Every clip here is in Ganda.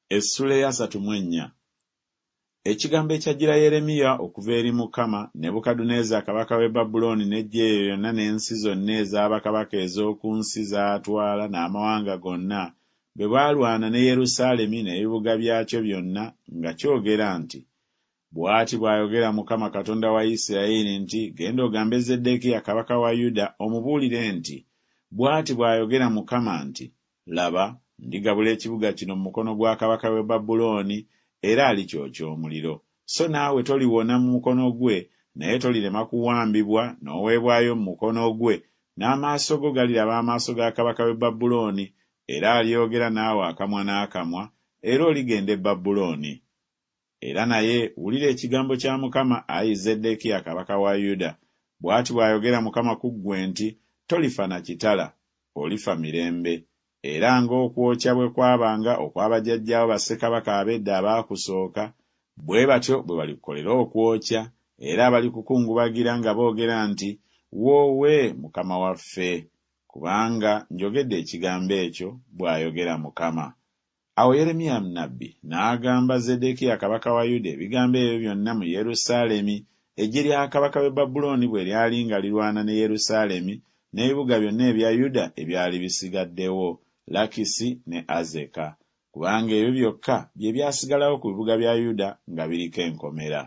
Essula ya 34. Ekigambo ekyajjira Yeremiya okuva eri Mukama Nebukadduneeza kabaka w'e Babuloni n'eggye eryo lyonna n'ensi zonna ez'abakabaka ez'oku nsi z'atwala n'amawanga gonna bwe baalwana ne Yerusaalemi n'ebibuga byakyo byonna nga kyogera nti, bw'ati bw'ayogera Mukama Katonda wa Isirayiri nti, genda ogambe Zeddekiya kabaka wa Yuda omubuulire nti, bw'ati bw'ayogera Mukama nti, laba, ndigabula ekibuga kino mu mukono gwa kabaka w'e Babuloni era alikyokya omuliro. So naawe toliwona mu mukono gwe, naye tolirema kuwambibwa n'oweebwayo mu mukono gwe, n'amaaso go galiraba amaaso ga kabaka w'e Babuloni, era alyogera naawe akamwa n'akamwa, era oligenda e Babuloni. Era naye wulira ekigambo kya Mukama, ayi Zeddekiya kabaka wa Yuda. Bw'ati bw'ayogera Mukama ku ggwe nti, tolifa na kitala, olifa mirembe. Era ng'okwokya bwe kwabanga okw'abajjajjaawo bassekabaka ab'edda abaakusooka, bwe batyo bwe balikukolera okwokya, era balikukungubagira nga boogera nti, woowe Mukama waffe, kubanga njogedde ekigambo ekyo, bw'ayogera Mukama. Awo Yeremiya nnabbi n'agamba Zeddekiya kabaka wa Yuda ebigambo ebyo byonna mu Yerusaalemi, eggye lya kabaka w'e Babuloni bwe lyali nga lirwana ne Yerusaalemi n'ebibuga byonna ebya Yuda ebyali bisigaddewo, Lakisi ne Azeka, kubanga ebyo byokka bye byasigalawo ku bibuga bya Yuda nga biriko enkomera.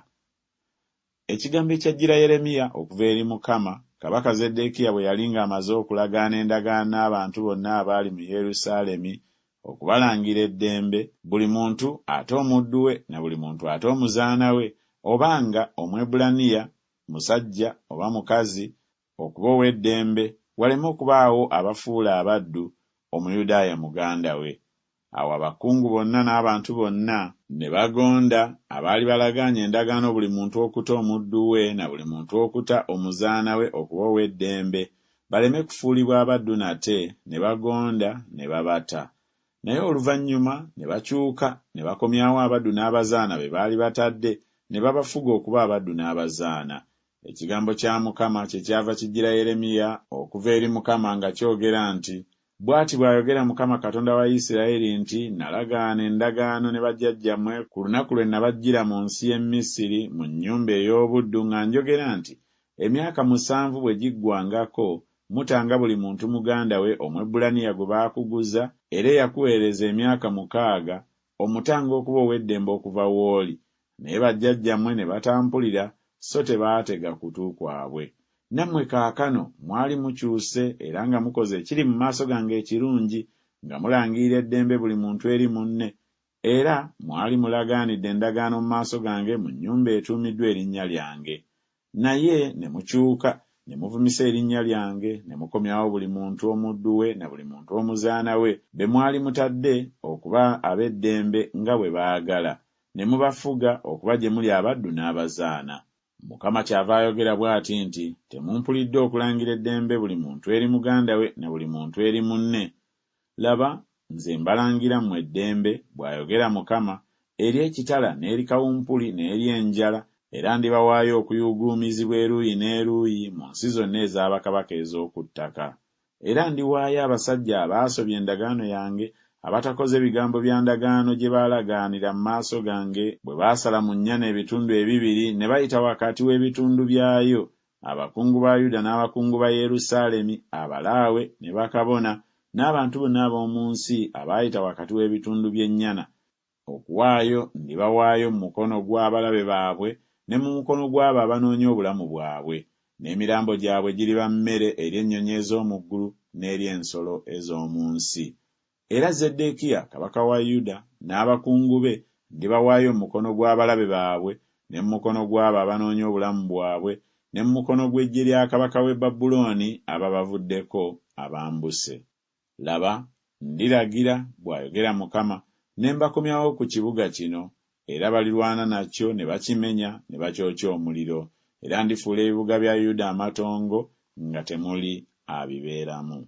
Ekigambo ekyajjira Yeremiya okuva eri Mukama kabaka Zeddekiya bwe yali ng'amaze okulagaana endagaano n'abantu bonna abaali mu Yerusaalemi okubalangira eddembe, buli muntu ate omuddu we na buli muntu ate omuzaana we, obanga Omwebbulaniya, musajja oba mukazi, okuba ow'eddembe, waleme okubaawo abafuula abaddu Omuyudaaya muganda we. Awo abakungu bonna n'abantu bonna ne bagonda abaali balagaanye endagaano buli muntu okuta omuddu we na buli muntu okuta omuzaana we okuba ow'eddembe, baleme kufuulibwa abaddu nate, ne bagonda ne babata. Naye oluvannyuma ne bakyuka ne bakomyawo abaddu n'abazaana be baali batadde, ne babafuga okuba abaddu n'abazaana. Ekigambo kya Mukama kyekyava kijjira Yeremiya okuva eri Mukama nga kyogera nti, bw'ati bw'ayogera Mukama Katonda wa Isirayiri nti, nalagaana endagaano ne bajjajjammwe ku lunaku lwe nabajjira mu nsi y'e Misiri mu nnyumba ey'obuddu nga njogera nti, emyaka 7 bwe giggwangako, mutanga buli muntu muganda we Omwebbulaniya gwe baakuguza, era eyakuweereza emyaka 6, omutanga okuba ow'eddembe okuva w'oli. Naye bajjajjammwe ne batampulira, so tebaatega kutu kwabwe. Nammwe kaakano mwali mukyuse era nga mukoze ekiri mu maaso gange ekirungi, nga mulangirira eddembe buli muntu eri munne, era mwali mulagaanidde endagaano mu maaso gange mu nnyumba etuumiddwa erinnya lyange. Naye ne mukyuka ne muvumisa erinnya lyange, ne mukomyawo buli muntu omuddu we na buli muntu omuzaana we be mwali mutadde okuba ab'eddembe nga bwe baagala, ne mubafuga okuba gye muli abaddu n'abazaana. Mukama kyava ayogera bw'ati nti, temumpulidde okulangira eddembe buli muntu eri muganda we na buli muntu eri munne. Laba, nze mbalangira mmwe eddembe, bw'ayogera Mukama, eri ekitala n'eri kawumpuli n'eri enjala, era ndibawaayo okuyuuguumizibwa eruuyi n'eruuyi mu nsi zonna ez'abakabaka ez'oku ttaka. Era ndiwaayo abasajja abaasobya endagaano yange, abatakoze bigambo bya ndagaano gye baalagaanira mu maaso gange, bwe baasala mu nnyana ebitundu ebibiri ne bayita wakati w'ebitundu byayo, abakungu ba Yuda n'abakungu ba Yerusaalemi, abalaawe ne bakabona, n'abantu bonna ab'omu nsi abaayita wakati w'ebitundu by'ennyana. Okuwaayo ndibawaayo mu mukono gw'abalabe baabwe ne mu mukono gw'abo abanoonya obulamu bwabwe, n'emirambo gyabwe giriba mmere eri ennyonyi ez'omu ggulu n'eri ensolo ez'omu nsi. Era Zeddekiya kabaka wa Yuda n'abakungu be ndibawaayo mu mukono gw'abalabe baabwe ne mu mukono gw'abo abanoonya obulamu bwabwe ne mu mukono gw'eggye lya kabaka w'e Babuloni ababavuddeko abambuse. Laba, ndiragira, bw'ayogera Mukama, ne mbakomyawo ku kibuga kino, era balirwana nakyo ne bakimenya ne bakyokya omuliro, era ndifuula ebibuga bya Yuda amatongo nga temuli abibeeramu.